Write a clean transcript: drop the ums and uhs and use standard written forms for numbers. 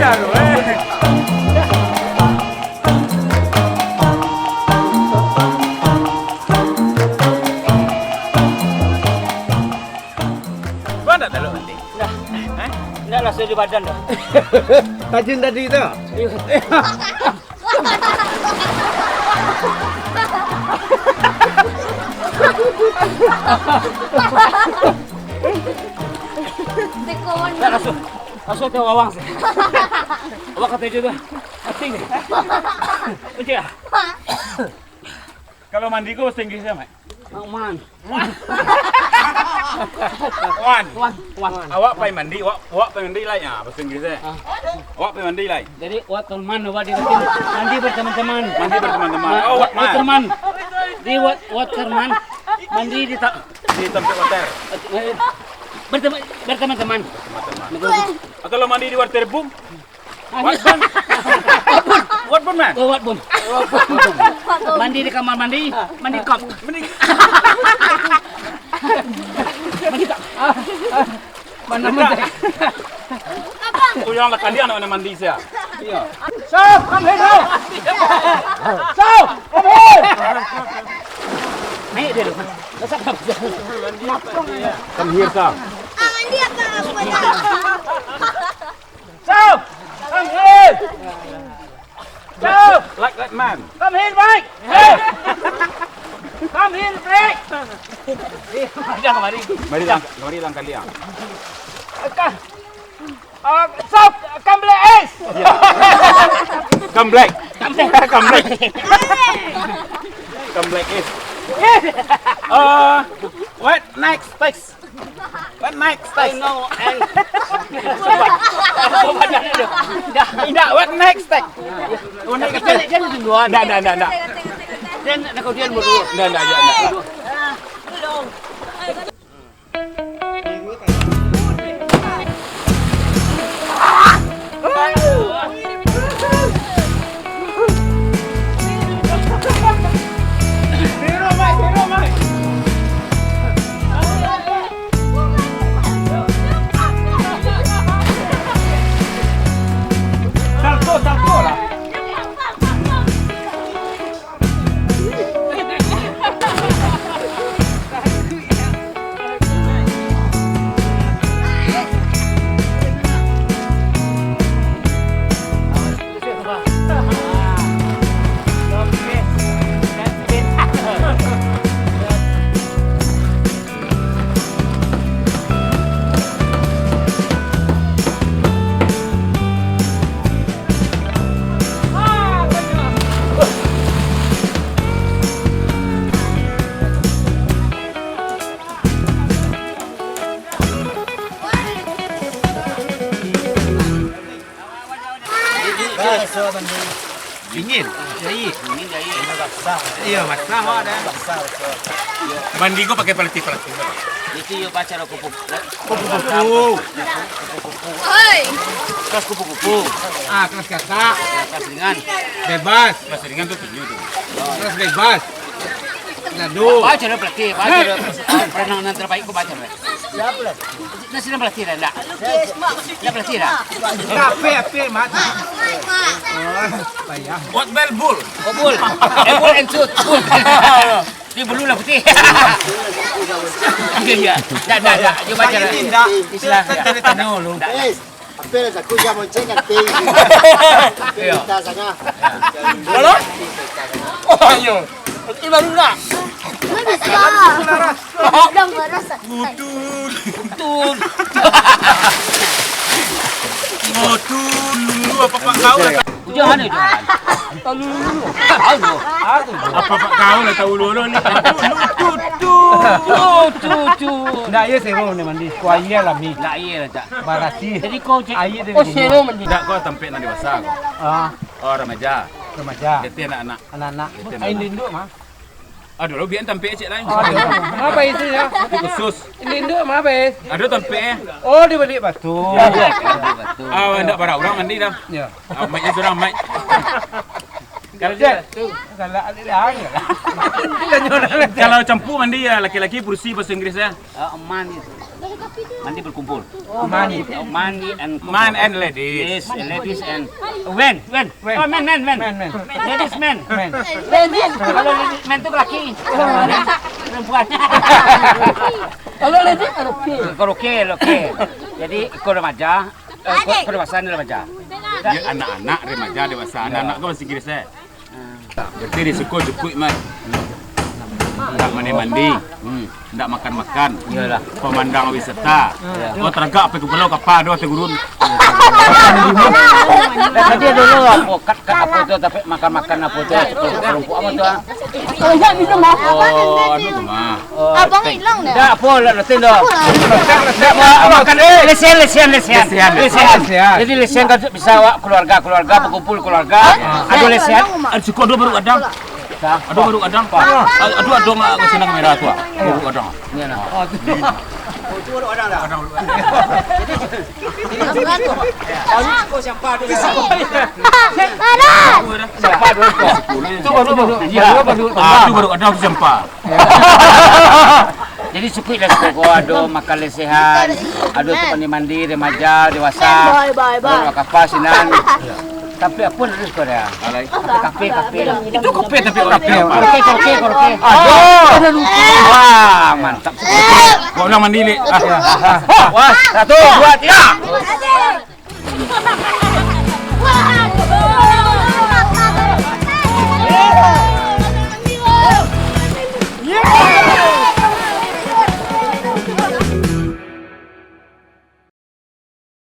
Ada loh. Mana dah lo mandi? Enggak lah saya di badan dah. Tajin tadi tu. Tak langsung. Langsung ke wawang saya. Awak kata itu dah. Asing ni. Betul tak? Kalau mandi kau bahasa Inggris apa? Man. Wan. Wan. Awak pergi mandi, awak pergi mandi lain ah bahasa Inggrisnya. Awak pergi mandi lain. Jadi awak teman awak di mandi berteman-teman. Mandi berteman-teman. Oh, awak man. Teman. Di awak teman. Mandi di tempat hotel. berteman-teman. Kalau mandi di water boom? What boom man? What bom? Mandi di kamar mandi, mandi kop. Mandi kop. Mana mandi? Oh, yang nak kali anak mandi saya. Iya. Stop, come here. Stop, come here. Naik dia. Lesak apa? Come here, sir. Mandi apa punya? Stop, come here. Stop, Like that man. come here, Mike. Hey. Come here, break. Jangan mari. Mari lang kali ah. Stop, come black. Come black. Come black. Come black. Come black is. What next text? What next I text? know. Tidak, what next text? Jangan duluan. Tidak. Dan nak kau dia dulu. Tidak. Salto lah. Dingin. Jahit. Iya, basah awak dah. Mandi kau pakai plastik. Itu yo baca kupu-kupu. Kupu-kupu. Oi. Kelas kupu-kupu. Kelas kakak. Kelas ringan. Bebas. Kelas ringan tu tinggi tu. Kelas bebas. Ngadu. Baca dah pelatih. Baca dah. Perenang terbaik kau baca dah. Siapa lah? Nasi dan pelatih dah. Dah pelatih dah. Apa mata. Payah. What bell bull? Bull. Bull and shoot. Bull. Dia bulu lah putih. Iya. Dah. Dia baca dah. Islam. Tadi tanya lu. Apenas aku já montei na teia. Tá sana. Halo? Oh, ayo. Ini baru nak. Mana bisa? Dah merasa. Betul. Betul. Lu apa pak kau lah? Jangan itu. Apa pak kau lah tahu lu ni? Nah, iya seru nih mandi. Kuaya lah mi. Lah iya lah tak. Barasi. Jadi kau cek. Air dia. Oh seru mandi. Tak kau tampil nak dewasa kau. Oh remaja. Remaja. Kita anak-anak. Anak-anak. Ain induk mah. Aduh, lo biar tampil cik lain. Apa itu ya? Khusus. Induk mah bes. Ada tampil. Oh, di balik batu. Betul. Hendak para orang mandi dah. Ya. Mic-nya sudah mic. Kalau dia kalau ada Kalau campu mandi ya laki-laki bersih bahasa Inggris ya. Aman itu. Mandi berkumpul. Mandi. Mandi and kumpul. Man and ladies. Yes, and ladies and when? Oh, men. Ladies men. Kalau ladies men itu laki. Perempuan. Kalau ladies oke. Jadi ikut remaja, kedewasaan remaja. Dia anak-anak remaja dewasa. Anak-anak kau masih kira saya. Berarti risiko cukup man. Tidak mandi, tidak makan. Iyalah. Pemandang wisata. Oh teragak apa pulau kapal doa tegurun. Tadi dulu aku kat apa itu tapi makan apa itu perempuan apa tuh? Oh, aduh mah. Abang hilang dah. Dah apa lah nanti dah. Makan lesian. Jadi lesian kan bisa keluarga berkumpul keluarga. Ada lesian. Cukup dua baru kadang. Aduh baru kadang pak. Aduh nggak senang merah tua. Baru kadang. Iya nah. Siapa dulu kok? Itu baru kadang siapa? Jadi suku lah suku ada makan lesehan, ada tu mandi remaja dewasa, ada kapal sinan. Tapi apa harus kau dah? Kafe. Itu kopi tapi orang Koroke. Aduh. Wah, mantap. Kau bilang mandi le. Wah, 1, 2, 3.